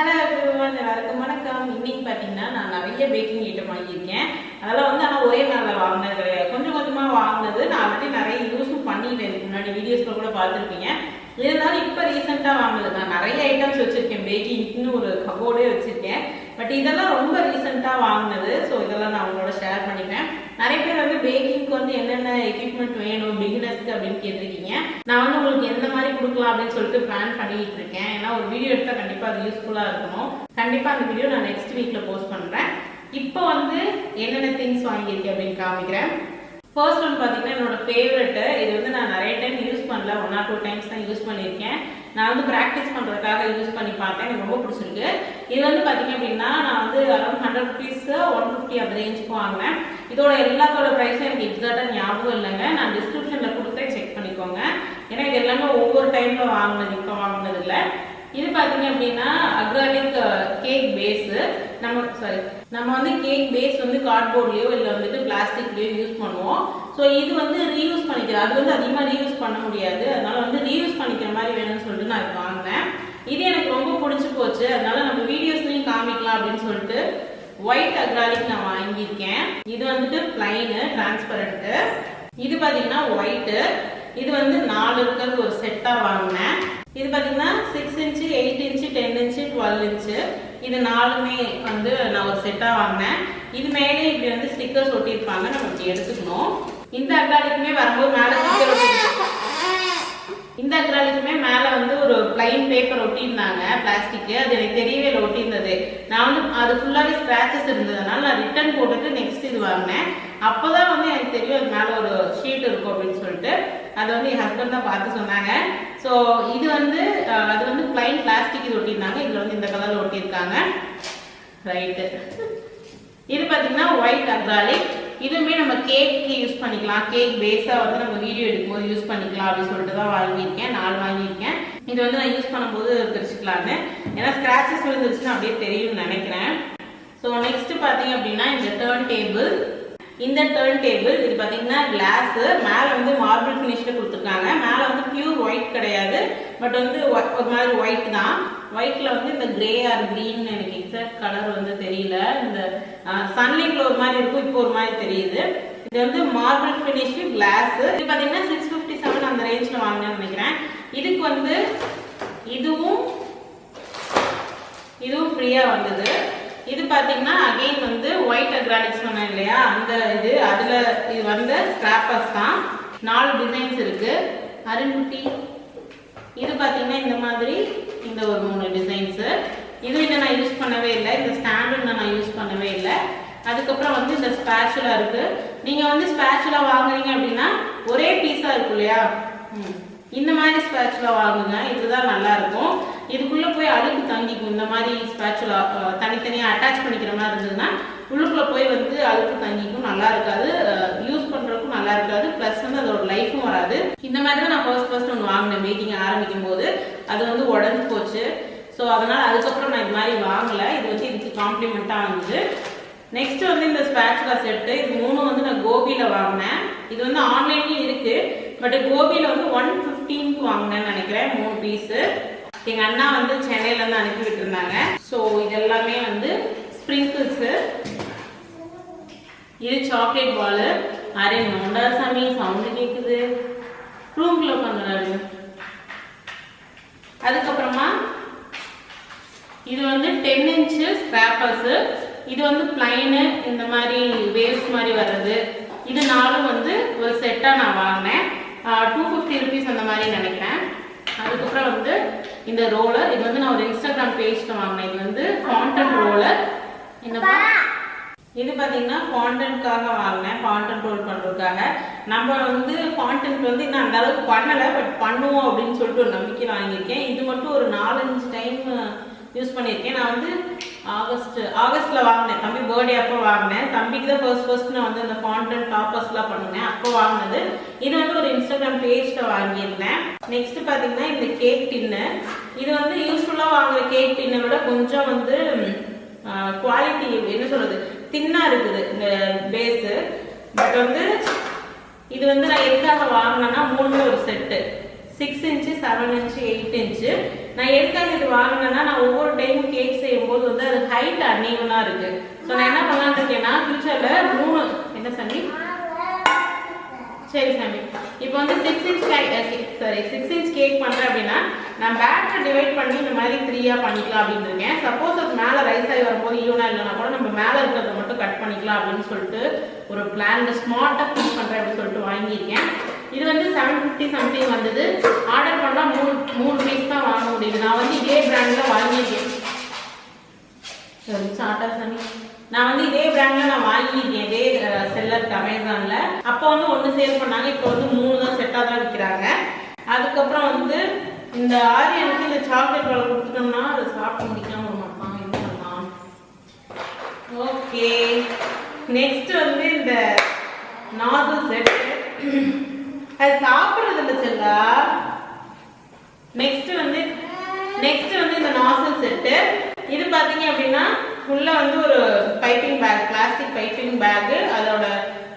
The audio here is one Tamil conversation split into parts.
ஹலோ எவ்ரிவன், எல்லாருக்கும் வணக்கம். இன்னைக்கு பார்த்தீங்கன்னா நான் நிறைய பேக்கிங் ஐட்டம் வாங்கியிருக்கேன். அதெல்லாம் ஆனால் ஒரே நாளில் வாங்கினது கிடையாது. கொஞ்சம் கொஞ்சமாக வாங்கினது. நான் ஆல்ரெடி நிறைய யூஸும் பண்ணிட்டேன். இதுக்கு முன்னாடி வீடியோஸில் கூட பார்த்துருப்பீங்க. இருந்தாலும் இப்போ ரீசெண்டாக வாங்கினது. நான் நிறைய ஐட்டம்ஸ் வச்சுருக்கேன். பேக்கிங்னு ஒரு கபோர்டே வச்சுருக்கேன். பட் இதெல்லாம் ரொம்ப ரீசெண்டாக வாங்கினது. ஸோ இதெல்லாம் நான் உங்களோட ஷேர் பண்ணிக்கிறேன். நிறைய பேர் வந்து பேக்கிங்க்கு வந்து என்னென்ன எக்யூப்மெண்ட் வேணும் பிகினர்ஸ்க்கு அப்படின்னு கேட்டிருக்கீங்க. நான் வந்து உங்களுக்கு எந்த மாதிரி கொடுக்கலாம் அப்படின்னு சொல்லிட்டு பிளான் பண்ணிட்டு இருக்கேன். ஏன்னா ஒரு வீடியோ எடுத்தால் கண்டிப்பாக அது யூஸ்ஃபுல்லாக இருக்கணும். கண்டிப்பாக அந்த வீடியோ நான் நெக்ஸ்ட் வீக்கில் போஸ்ட் பண்ணுறேன். இப்போ வந்து என்னென்ன திங்ஸ் வாங்கியிருக்கேன் அப்படின்னு காமிக்கிறேன். ஃபர்ஸ்ட் ஒன் பார்த்தீங்கன்னா என்னோட ஃபேவரெட்டு. இது வந்து நான் நிறைய டைம் யூஸ் பண்ணல, 1 or 2 டைம்ஸ் தான் யூஸ் பண்ணியிருக்கேன். நான் வந்து ப்ராக்டிஸ் பண்ணுறதுக்காக யூஸ் பண்ணி பார்த்தேன். எனக்கு ரொம்ப பிடிச்சிருக்கு. இது வந்து பார்த்தீங்க அப்படின்னா நான் வந்து அரௌண்ட் 100 rupees 150 அந்த ரேஞ்சுக்கு வாங்கினேன். இதோட எல்லாத்தோட ப்ரைஸும் எனக்கு எக்ஸாக்டாக ஞாபகம் இல்லைங்க. நான் டிஸ்கிரிப்ஷனில் கொடுத்தேன், செக் பண்ணிக்கோங்க. ஏன்னா இது எல்லாமே ஒவ்வொரு டைமில் வாங்கினது, இப்போ வாங்கினது இல்லை. இது பார்த்தீங்க அப்படின்னா அக்ராலிக் கேக் பேஸு. நம்ம வந்து கேக் பேஸ் வந்து கார்ட்போர்ட்லேயோ இல்லை வந்துட்டு பிளாஸ்டிக்லேயோ யூஸ் பண்ணுவோம். ஸோ இது வந்து ரீயூஸ் பண்ணிக்கிறேன். அது வந்து அதிகமாக ரீயூஸ் பண்ண முடியாது. அதனால வந்து ரீயூஸ் பண்ணிக்கிற மாதிரி வேணும்னு சொல்லிட்டு நான் இது வாங்கினேன். இது எனக்கு ரொம்ப பிடிச்சி போச்சு. அதனால நம்ம வீடியோஸ்லையும் காமிக்கலாம் அப்படின்னு சொல்லிட்டு ஒயிட் அக்ராலிக் நான் வாங்கியிருக்கேன். இது வந்துட்டு பிளைனு டிரான்ஸ்பரண்ட்டு. இது பார்த்தீங்கன்னா ஒயிட்டு. இது வந்து 4 இருக்கிறது ஒரு செட்டாக வாங்கினேன். இது பார்த்தீங்கன்னா 6 inch 8 inch 10 inch 12 inch இது 4மே வந்து நான் ஒரு செட்டாக வாங்கினேன். இது மேலே இப்படி வந்து ஸ்டிக்கர்ஸ் ஒட்டியிருப்பாங்க. நம்ம இப்படி எடுத்துக்கணும். இந்த அக்ராலிக்குமே வரும்போது மேலே ஸ்டிக்கர் ஒட்டி, இந்த அக்ராலிக்குமே மேலே வந்து ஒரு பிளைன் பேப்பர் ஒட்டியிருந்தாங்க பிளாஸ்டிக்கு. அது எனக்கு தெரியவே இல்லை ஒட்டியிருந்தது. நான் வந்து அது ஃபுல்லாகவே ஸ்க்ராச்சஸ் இருந்ததுனால நான் ரிட்டர்ன் போட்டுட்டு நெக்ஸ்ட் இது வாங்கினேன். அப்போதான் வந்து எனக்கு தெரியும் அது மேலே ஒரு ஷீட் இருக்கும் அப்படின்னு சொல்லிட்டு. அது வந்து என் ஹஸ்பண்ட் தான் பார்த்து சொன்னாங்க. ஸோ இது வந்து அது வந்து பிளைன் பிளாஸ்டிக் இது ஒட்டியிருந்தாங்க. இதில் வந்து இந்த கலரில் ஒட்டியிருக்காங்க. ரைட்டு. இது பார்த்தீங்கன்னா ஒயிட் அக்ராலிக். இதுவுமே நம்ம கேக்கு யூஸ் பண்ணிக்கலாம். கேக் பேஸாக வந்து நம்ம வீடியோ எடுக்கும்போது யூஸ் பண்ணிக்கலாம் அப்படின்னு சொல்லிட்டு தான் வாங்கியிருக்கேன். 4 வாங்கியிருக்கேன். இது வந்து நான் யூஸ் பண்ணும்போது தெரிச்சுக்கலான்னு. ஏன்னா ஸ்க்ராச்சஸ் விழுந்துருச்சுன்னு அப்படியே தெரியும்னு நினைக்கிறேன். ஸோ நெக்ஸ்ட் பார்த்தீங்க அப்படின்னா இந்த டர்ன் டேபிள். இந்த டர்ன் டேபிள் இது பார்த்தீங்கன்னா கிளாஸு. மேலே வந்து மார்பிள் ஃபினிஷில் கொடுத்துருக்காங்க. மேலே வந்து பியூர் ஒயிட் கிடையாது, பட் வந்து ஒரு மாதிரி ஒயிட் தான். ஒயிட்டில் வந்து இந்த கிரே ஆர் க்ரீன், எனக்கு எக்ஸாக்ட் கலர் வந்து தெரியல. இந்த சன்லைட்டில் ஒரு மாதிரி இருக்கும், இப்போ ஒரு மாதிரி தெரியுது. இது வந்து மார்பிள் ஃபினிஷ் கிளாஸு. இது பார்த்தீங்கன்னா 657 அந்த ரேஞ்சில் வாங்கினேன்னு நினைக்கிறேன். இதுக்கு வந்து இதுவும் ஃப்ரீயாக வந்தது. இது பார்த்தீங்கன்னா அகெயின் வந்து ஒயிட் அக்ராலிக் சொன்னேன் இல்லையா, அந்த இது அதில் இது வந்து ஸ்கிராப்பர்ஸ் தான். 4 டிசைன்ஸ் இருக்கு. அருண்குட்டி இது பார்த்தீங்கன்னா இந்த மாதிரி இந்த ஒரு 3 டிசைன்ஸு. இது இன்னும் நான் யூஸ் பண்ணவே இல்லை. இந்த ஸ்டாண்டு நான் யூஸ் பண்ணவே இல்லை. அதுக்கப்புறம் வந்து இந்த ஸ்பேச்சுலா இருக்கு. நீங்கள் வந்து ஸ்பேச்சுலா வாங்குறீங்க அப்படின்னா ஒரே பீஸாக இருக்கும் இல்லையா, இந்த மாதிரி ஸ்பேச்சுலா வாங்குங்க. இதுதான் நல்லா இருக்கும். இதுக்குள்ளே போய் அழுக்கு தங்கிக்கும். இந்த மாதிரி ஸ்பேச்சுலா தனித்தனியாக அட்டாச் பண்ணிக்கிற மாதிரி இருந்ததுன்னா உள்ளுக்குள்ளே போய் வந்து அழுக்கு தங்கிக்கும். நல்லா இருக்காது, யூஸ் பண்ணுறதுக்கும் நல்லா இருக்காது. ப்ளஸ் வந்து அதோட லைஃபும் வராது. இந்த மாதிரி தான் நான் ஃபர்ஸ்ட் ஒன்று வாங்கினேன் பேக்கிங் ஆரம்பிக்கும் போது. அது வந்து உடஞ்சி போச்சு. ஸோ அதனால் அதுக்கப்புறம் நான் இது மாதிரி வாங்கலை. இது வந்து இதுக்கு காம்ப்ளிமெண்ட்டாக இருந்தது. நெக்ஸ்ட் வந்து இந்த ஸ்பேச்சுலா செட்டு. இது 3 வந்து நான் கோபியில் வாங்கினேன். இது வந்து ஆன்லைன்லேயும் இருக்குது, பட் கோபியில் வந்து 115க்கு வாங்கினேன்னு நினைக்கிறேன் 3 பீஸு. எங்கள் அண்ணா வந்து சென்னையிலேருந்து அனுப்பி விட்டுருந்தாங்க. ஸோ இதெல்லாமே வந்து ஸ்ப்ரிங்கிள்ஸு. இது சாக்லேட் பாலு. அரே நோண்டா சாமி, சவுண்டு கேட்குது, ரூம்குள்ளே பண்ணுறாரு. அதுக்கப்புறமா இது வந்து 10 inch ஸ்கிராப்பர்ஸு. இது வந்து பிளைனு இந்த மாதிரி வேவ்ஸ் மாதிரி வர்றது. இது 4 வந்து ஒரு செட்டாக நான் வாங்கினேன். 250 rupees அந்த மாதிரி நினைக்கிறேன். அதுக்கப்புறம் வந்து இந்த ரோலர். இது வந்து நான் ஒரு இன்ஸ்டாகிராம் பேஜில் வாங்கினேன். இது வந்து ஃபாண்டன் ரோலர். இது பார்த்தீங்கன்னா ஃபாண்டன்ட்காக வாங்கினேன், ஃபாண்டன் ரோல் பண்ணுறதுக்காக. நம்ம வந்து ஃபாண்டன்ட் வந்து இன்னும் அந்த அளவுக்கு பண்ணலை, பட் பண்ணுவோம் அப்படின்னு சொல்லிட்டு ஒரு நம்பிக்கை வாங்கியிருக்கேன். இது மட்டும் ஒரு 4-5 டைம் யூஸ் பண்ணியிருக்கேன். நான் வந்து ஆகஸ்ட்டில் வாங்கினேன். தம்பி பர்த்டே அப்போ வாங்கினேன். தம்பிக்கு தான் ஃபர்ஸ்ட் நான் வந்து அந்த ஃபாண்டன் டாப்பர்ஸ்லாம் பண்ணுவேன், அப்போ வாங்கினது. இது வந்து ஒரு இன்ஸ்டாகிராம் பேஜில் வாங்கியிருந்தேன். நெக்ஸ்ட் பார்த்தீங்கன்னா இந்த கேக் டின்னு. இது வந்து யூஸ்ஃபுல்லாக வாங்குற கேக் டின்னை விட கொஞ்சம் வந்து குவாலிட்டி என்ன சொல்கிறது, தின்னாக இருக்குது இந்த பேஸு. பட் வந்து இது வந்து நான் எதுக்காக வாங்கினேன்னா 3மே ஒரு செட்டு. 6 inch 7 inch 8 inch நான் எதுக்காக இது வாங்கினேன்னா நான் ஒவ்வொரு டைமும் கேக் அன்ஈவனாக இருக்குது. ஸோ நான் என்ன பண்ணலான்னு இருக்கேன்னா ஃபியூச்சரில் 3 என்ன சாமி சரி சாமி இப்போ வந்து 6 இன்ச் கேக் பண்ணுறேன் அப்படின்னா நான் பேட்டரை டிவைட் பண்ணி இந்த மாதிரி 3ஆக பண்ணிக்கலாம் அப்படின்னு இருக்கேன். சப்போஸ் அது மேலே ரைஸ் ஆகி வரும்போது ஈவனாக இல்லைனா கூட நம்ம மேலே இருக்கிறத மட்டும் கட் பண்ணிக்கலாம் அப்படின்னு சொல்லிட்டு ஒரு பிளான் ஸ்மார்ட்டாக திங்க் பண்ணுறேன் அப்படின்னு சொல்லிட்டு வாங்கியிருக்கேன். இது வந்து 750 சம்திங் வந்தது. ஆர்டர் பண்ணால் 3 பீஸ் தான் வாங்க முடியுது. நான் வந்து இதே பிராண்டில் வாங்கியிருக்கேன். சரி சாட்டா சாமி நான் வந்து இதே பிராண்ட்ல நான் வாங்கியிருக்கேன், இதே செல்லருக்கு அமேசான்ல. அப்போ வந்து 1 சேல் பண்ணாங்க, இப்போ வந்து 3 தான் செட்டாக தான் விற்கிறாங்க. அதுக்கப்புறம் வந்து இந்த ஆரியனுக்கு இந்த சாக்லேட் பழம் கொடுத்துட்டோம்னா அதை சாப்பிட முடிக்காம ஒரு மாட்டான் என்ன பண்ணலாம். ஓகே நெக்ஸ்ட் வந்து இந்த நாசல் செட் அது சாப்பிட்றது இல்லை செல்லா. நெக்ஸ்ட் வந்து இந்த நாசல் செட்டு இது பார்த்தீங்க அப்படின்னா உள்ள வந்து ஒரு piping bag, plastic piping bag, அதோட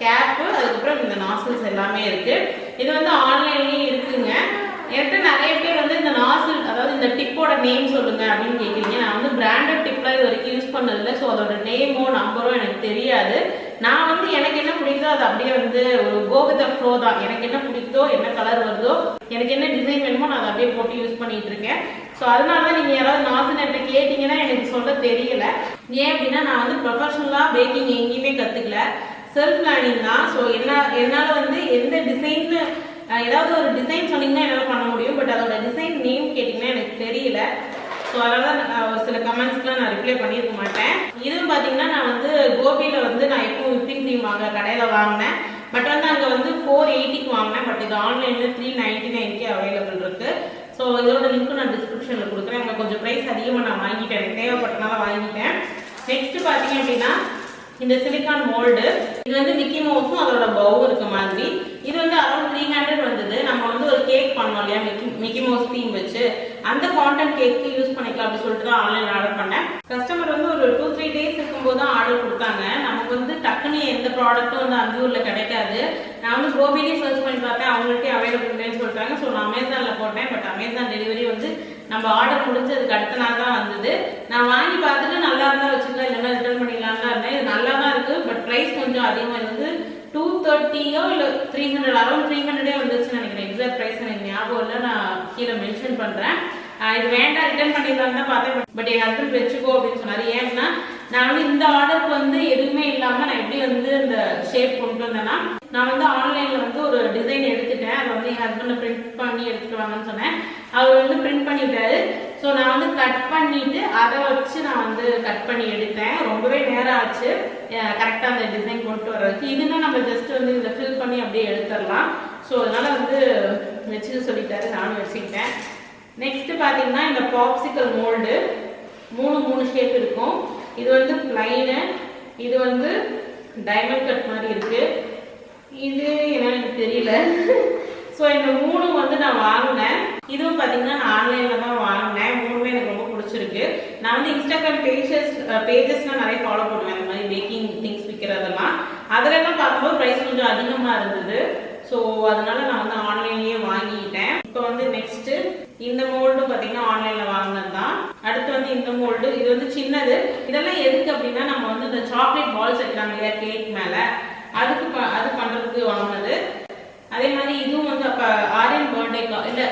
கேப்பு, அதுக்கப்புறம் இந்த நாசில்ஸ் எல்லாமே இருக்கு. இது வந்து ஆன்லைன்லயே இருக்குங்க. என்கிட்ட நிறைய பேர் வந்து இந்த நாசில் அதாவது இந்த டிப்போட நேம் சொல்லுங்க அப்படின்னு கேட்குறீங்க. நான் வந்து பிராண்டட் டிப்லாம் இது வரைக்கும் யூஸ் பண்ணதில்லை. ஸோ அதோட நேமோ நம்பரோ எனக்கு தெரியாது. நான் வந்து எனக்கு என்ன பிடிக்குதோ அது அப்படியே வந்து ஒரு கோ வித் தி ஃப்ளோ தான். எனக்கு என்ன பிடிக்குதோ, என்ன கலர் வருதோ, எனக்கு என்ன டிசைன் வேணுமோ நான் அதை அப்படியே போட்டு யூஸ் பண்ணிட்டு இருக்கேன். ஸோ அதனால தான் நீங்கள் யாராவது நாசில் என்கிட்ட கேட்டிங்கன்னா எனக்கு சொல்ல தெரியல. ஏன் அப்படின்னா நான் வந்து ப்ரொஃபஷனலாக பேக்கிங் எங்கேயுமே கற்றுக்கல, செல்ஃப் லேர்னிங் தான். ஸோ என்னால் வந்து எந்த டிசைன்னு ஏதாவது ஒரு டிசைன் சொன்னீங்கன்னா என்னால் பண்ண முடியும். பட் அதோட டிசைன் நேம் கேட்டிங்கன்னா எனக்கு தெரியல. ஸோ அதனால தான் ஒரு சில கமெண்ட்ஸ்க்குலாம் நான் ரிப்ளை பண்ணியிருக்க மாட்டேன். இதுவும் பார்த்தீங்கன்னா நான் வந்து கோபியில் வந்து நான் எப்பவும் விப்பிங் க்ரீம் கடையில் வாங்கினேன். பட் வந்து அங்கே வந்து 480க்கு வாங்கினேன். பட் இது ஆன்லைனில் 399க்கு அவைலபிள் இருக்குது. ஸோ இதோட லிங்க்கும் நான் டிஸ்கிரிப்ஷனில் கொடுக்குறேன். அங்கே கொஞ்சம் ப்ரைஸ் அதிகமாக நான் வாங்கிட்டேன், எனக்கு தேவைப்பட்டனால வாங்கிட்டேன். நெக்ஸ்ட் பார்த்தீங்க அப்படின்னா இந்த சிலிக்கான் மோல்டு. இது வந்து மிக்கி மவுஸும் அதோட பவுல் இருக்க மாதிரி. இது வந்து அரௌண்ட் 300 வந்தது. நம்ம வந்து ஒரு கேக் பண்ணோம் இல்லையா மிக்கி மவுஸ் தீம் வச்சு, அந்த கான்டென்ட் கேக்கு யூஸ் பண்ணிக்கலாம் அப்படின்னு சொல்லிட்டு தான் ஆன்லைன் ஆர்டர் பண்ணேன். கஸ்டமர் வந்து ஒரு 2-3 டேஸ் இருக்கும்போது தான் ஆர்டர் கொடுத்தாங்க. நமக்கு வந்து டக்குன்னு எந்த ப்ராடக்ட்டும் வந்து அந்த ஊரில் கிடைக்காது. நான் வந்து கோபிலேயே சர்ச் பண்ணி பார்த்தேன், அவங்கள்ட்டே அவைலபிள் இல்லைன்னு சொல்லிட்டாங்க. ஸோ நான் அமேசானில் போட்டேன். பட் அமேசான் டெலிவரி வந்து நம்ம ஆர்டர் முடிஞ்சதுக்கு அடுத்த நாள் தான் வந்தது. நான் வாங்கி பார்த்துட்டு நல்லா இருந்தால் வச்சுக்கலாம், இல்லைன்னா ரிட்டர்ன் பண்ணிடலாம் தான் இருந்தேன். இது நல்லா தான் இருக்குது. பட் ப்ரைஸ் கொஞ்சம் அதிகமாக இருந்தது. 230 இல்லை 300 அரௌண்ட் 300 வந்துருச்சுன்னு நினைக்கிறேன். எக்ஸாக்ட் ப்ரைஸ் எனக்கு ஞாபகம் இல்லை, நான் கீழே மென்ஷன் பண்ணுறேன். இது வேண்டாம் ரிட்டர்ன் பண்ணிடலாம் தான் பார்த்தேன். பட் என் ஹஸ்பண்ட் வச்சுக்கோ அப்படின்னு சொன்னார். ஏன்னா நான் வந்து இந்த ஆர்டருக்கு வந்து எதுவுமே இல்லாமல் நான் எப்படி வந்து இந்த ஷேப் கொண்டு வந்தேன்னா, நான் வந்து ஆன்லைனில் வந்து ஒரு டிசைன் எடுத்துட்டேன். அதை வந்து என் ஹஸ்பண்டை பிரிண்ட் பண்ணி எடுத்துட்டு வாங்கன்னு சொன்னேன். அவர் வந்து பிரிண்ட் பண்ணிட்டாரு. ஸோ நான் வந்து கட் பண்ணிட்டு அதை வச்சு நான் வந்து கட் பண்ணி எடுத்தேன். ரொம்பவே நேரம் ஆச்சு கரெக்டாக அந்த டிசைன் கொண்டு வர்றதுக்கு. இதுன்னா நம்ம ஜஸ்ட் வந்து இதை ஃபில் பண்ணி அப்படியே எடுத்துடலாம். ஸோ அதனால வந்து வச்சுக்க சொல்லிட்டாரு, நானும் வச்சுக்கிட்டேன். நெக்ஸ்ட் பார்த்தீங்கன்னா இந்த பாப்சிக்கல் மோல்டு 3 ஷேப் இருக்கும். இது வந்து பிளைனு, இது வந்து டைமண்ட் கட் மாதிரி இருக்கு, இது என்னன்னு எனக்கு தெரியல. ஸோ இந்த 3 வந்து நான் வாங்கினேன். இதுவும் பார்த்தீங்கன்னா நான் ஆன்லைனில் தான் வாங்கினேன். 3மே எனக்கு ரொம்ப பிடிச்சிருக்கு. நான் வந்து இன்ஸ்டாகிராம் பேஜஸ்லாம் நிறைய ஃபாலோ பண்ணுவேன், இந்த மாதிரி பேக்கிங் திங்ஸ் விற்கிறதெல்லாம். அதிலெல்லாம் பார்க்கும்போது ப்ரைஸ் கொஞ்சம் அதிகமாக இருந்தது. ஸோ அதனால நான் வந்து ஆன்லைன்லேயே வாங்கிக்கிட்டேன். இப்போ வந்து நெக்ஸ்ட் இந்த மோல்டு பார்த்தீங்கன்னா ஆன்லைனில் வாங்கினது தான். அடுத்து வந்து இந்த மோல்டு, இது வந்து சின்னது. இதெல்லாம் எதுக்கு அப்படின்னா நம்ம வந்து இந்த சாக்லேட் பால்ஸ் வைக்கிறாங்க இல்லையா கேக் மேலே, அது பண்ணுறதுக்கு வாங்கினது. அதே மாதிரி இதுவும் வந்து அப்போ ஆரியன் பர்த்டேக்கா இல்லை,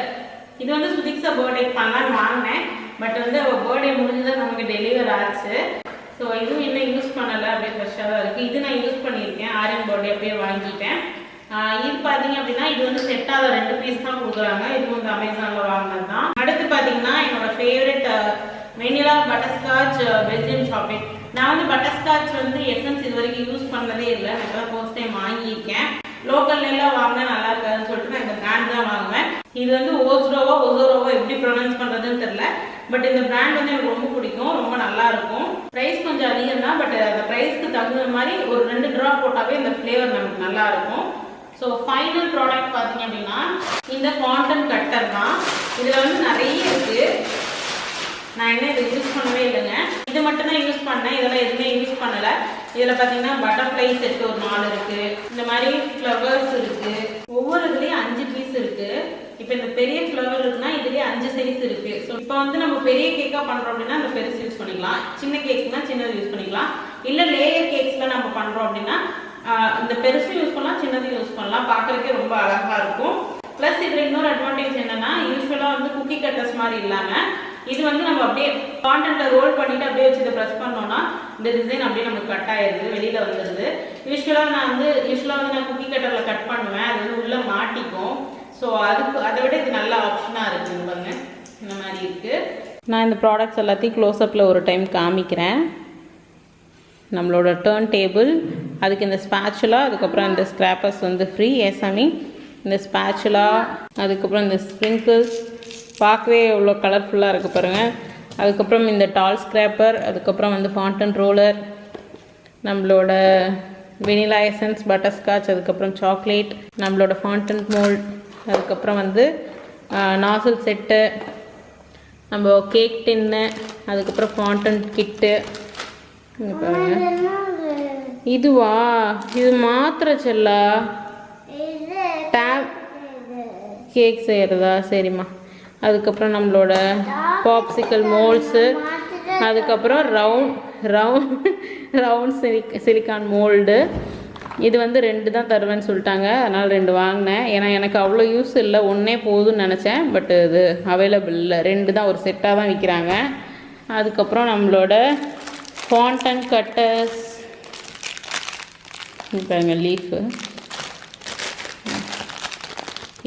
இது வந்து சுதிக்ஸா பர்த்டேக்கு பண்ணலான்னு வாங்கினேன். பட் வந்து அவள் பர்த்டே முடிஞ்சுதான் நமக்கு டெலிவர் ஆச்சு. ஸோ இதுவும் இன்னும் யூஸ் பண்ணலை, அப்படியே ஃப்ரெஷ்ஷாக தான் இருக்குது. இது நான் யூஸ் பண்ணியிருக்கேன், ஆரியன் பர்த்டே அப்படியே வாங்கிட்டேன். இது பார்த்தீங்க அப்படின்னா இது வந்து செட்டாக 2 பீஸ் தான் கொடுக்குறாங்க. இது வந்து அமேசானில் வாங்கினது தான். அடுத்து பார்த்தீங்கன்னா என்னோட favourite vanilla butterscotch Belgium chocolate. நான் வந்து பட்டர்ஸ்காட்ச் வந்து எசன்ஸ் இது வரைக்கும் யூஸ் பண்ணதே இல்லை. நான் இப்போ தான் ஃபர்ஸ்ட் டைம் வாங்கியிருக்கேன். லோக்கல்லாம் வாங்கினா நல்லா இருக்காதுன்னு சொல்லிட்டு நான் இந்த பிராண்ட் தான் வாங்குவேன். இது வந்து ஒசோரோவோ எப்படி ப்ரொனவுன்ஸ் பண்ணுறதுன்னு தெரியல. பட் இந்த பிராண்ட் வந்து எனக்கு ரொம்ப பிடிக்கும், ரொம்ப நல்லா இருக்கும். ப்ரைஸ் கொஞ்சம் அதிகம் தான். பட் அந்த ப்ரைஸ்க்கு தகுந்த மாதிரி ஒரு 2 ட்ராப் போட்டாவே இந்த ஃப்ளேவர் நமக்கு நல்லா இருக்கும். ஸோ ஃபைனல் ப்ராடக்ட் பார்த்தீங்க அப்படின்னா இந்த கான்டென்ட் கட்டர் தான். இதில் வந்து நிறைய இருக்குது. நான் என்ன இதை யூஸ் பண்ணவே இல்லைங்க. இது மட்டும் மட்டும் தான் யூஸ் பண்ணேன், இதெல்லாம் எதுவுமே யூஸ் பண்ணல. இதுல பாத்தீங்கன்னா பட்டர்ஃப்ளை செட் ஒரு 4 இருக்கு, இந்த மாதிரி ஃப்ளவர்ஸ் இருக்கு, ஒவ்வொரு இதுலயும் 5 பீஸ் இருக்கு. இப்போ இந்த பெரிய ஃப்ளவர் இருக்குன்னா இதுலயே 5 சைஸ் இருக்கு. ஸோ இப்போ வந்து நம்ம பெரிய கேக்கா பண்றோம் அப்படின்னா அந்த பெருசு யூஸ் பண்ணிக்கலாம், சின்ன கேக்ஸ்னா சின்னது யூஸ் பண்ணிக்கலாம். இல்ல லேயர் கேக்ஸ்ல நம்ம பண்றோம் அப்படின்னா இந்த பெருசு யூஸ் பண்ணலாம், சின்னது யூஸ் பண்ணலாம், பார்க்கறதுக்கே ரொம்ப அழகா இருக்கும். பிளஸ் இதுல இன்னொரு அட்வான்டேஜ் என்னன்னா, யூஸ்வலா வந்து குக்கி கட்டர்ஸ் மாதிரி இல்லாம இது வந்து நம்ம அப்படியே கான்டென்ட்ல ரோல் பண்ணிட்டு அப்படியே வச்சு இதை ப்ரெஸ் பண்ணோம்னா இந்த டிசைன் அப்படியே நமக்கு கட் ஆயிடுது, வெளியில வந்துடுது. யூஸ்வலா வந்து நான் குக்கி கட்டர்ல கட் பண்ணுவேன், அது வந்து உள்ள மாட்டிக்கும். ஸோ அதை விட இது நல்ல ஆப்ஷனா இருக்கு பாருங்க, இந்த மாதிரி இருக்கு. நான் இந்த ப்ராடக்ட்ஸ் எல்லாத்தையும் க்ளோஸ்அப்பில் ஒரு டைம் காமிக்கிறேன். நம்மளோட டர்ன் டேபிள், அதுக்கு இந்த ஸ்பேச்சுலா, அதுக்கப்புறம் இந்த ஸ்க்ராப்பர்ஸ் வந்து ஃப்ரீ ஏசாமி, இந்த ஸ்பேச்சுலா, அதுக்கப்புறம் இந்த ஸ்ப்ரிங்கிள்ஸ் பார்க்கவே எவ்வளோ கலர்ஃபுல்லாக இருக்குது பாருங்கள். அதுக்கப்புறம் இந்த டால் ஸ்க்ராப்பர், அதுக்கப்புறம் வந்து ஃபாண்டன் ரோலர், நம்மளோட வெனிலா எசன்ஸ், பட்டர்ஸ்காட்ச், அதுக்கப்புறம் சாக்லேட், நம்மளோட ஃபாண்டன் மோல்ட், அதுக்கப்புறம் வந்து நாசல் செட்டு, நம்ம கேக் டின்னு, அதுக்கப்புறம் ஃபாண்டன் கிட்டு. இதுவா, இது மாத்திரை செல்லா டேப் கேக் செய்கிறதா, சரிம்மா. அதுக்கப்புறம் நம்மளோட பாப்சிக்கல் மோல்ட்ஸு, அதுக்கப்புறம் ரவுண்ட் சிலிக்கான் மோல்டு. இது வந்து 2 தான் தருவேன்னு சொல்லிட்டாங்க, அதனால் 2 வாங்கினேன். ஏன்னா எனக்கு அவ்வளோ யூஸ் இல்லை, ஒன்றே போதும்னு நினச்சேன், பட் இது அவைலபிள் இல்லை, 2 தான், ஒரு செட்டாக தான் விற்கிறாங்க. அதுக்கப்புறம் நம்மளோட ஃபாண்டன் கட்டர்ஸ், பாருங்க லீஃபு,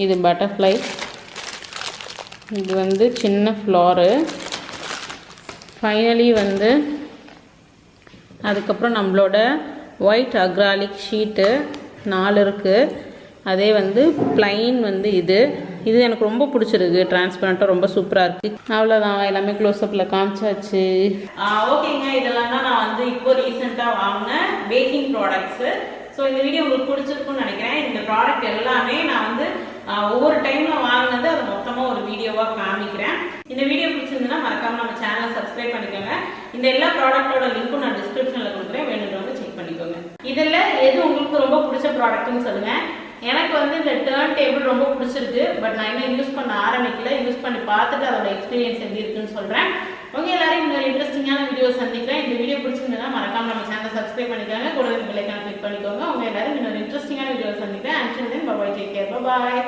இது பட்டர்ஃப்ளை, இது வந்து சின்ன ஃப்ளாரு. ஃபைனலி வந்து அதுக்கப்புறம் நம்மளோட ஒயிட் அக்ராலிக் ஷீட்டு 4 இருக்குது. அதே வந்து பிளைன் வந்து இது எனக்கு ரொம்ப பிடிச்சிருக்கு, டிரான்ஸ்பரண்ட்டாக ரொம்ப சூப்பராக இருக்குது. அவ்வளோதான், எல்லாமே க்ளோஸ்அப்பில் காமிச்சாச்சு. ஓகேங்க, இதெல்லாம் தான் நான் வந்து இப்போ ரீசெண்டாக வாங்கின பேக்கிங் ப்ராடக்ட்ஸு. ஸோ இந்த வீடியோ உங்களுக்கு பிடிச்சிருக்குன்னு நினைக்கிறேன். இந்த ப்ராடக்ட் எல்லாமே நான் வந்து ஒவ்வொரு டைமில் வாங்கினது அதை மொத்தமாக ஒரு வீடியோவாக காமிக்கிறேன். இந்த வீடியோ பிடிச்சிருந்துன்னா மறக்காமல் நம்ம சேனலை சப்ஸ்கிரைப் பண்ணிக்கோங்க. இந்த எல்லா ப்ராடக்ட்டோட லிங்க்கும் நான் டிஸ்கிரிப்ஷனில் கொடுக்குறேன், வேணுன்றவங்க செக் பண்ணிக்கோங்க. இதில் எது உங்களுக்கு ரொம்ப பிடிச்ச ப்ராடக்ட்னு சொல்லுங்கள். எனக்கு வந்து இந்த டர்ன் டேபிள் ரொம்ப பிடிச்சிருக்கு, பட் நான் இன்னும் யூஸ் பண்ண ஆரம்பிக்கல. யூஸ் பண்ணி பார்த்துட்டு அதோட எக்ஸ்பீரியன்ஸ் எப்படி இருக்குன்னு சொல்கிறேன். உங்க எல்லாரையும் இன்னொரு இன்ட்ரெஸ்டிங்கான வீடியோ சந்திக்கிறேன். இந்த வீடியோ பிடிச்சிருந்ததுன்னா மறக்காம நம்ம சேனலை சப்ஸ்கிரைப் பண்ணிக்கோங்க, கூட பெல் ஐகானை கிளிக் பண்ணிக்கோங்க. உங்க எல்லாரும் இன்னொரு இன்ட்ரெஸ்டிங்கான வீடியோ சந்திக்கிறேன். Until then, bye bye, take care, bye bye.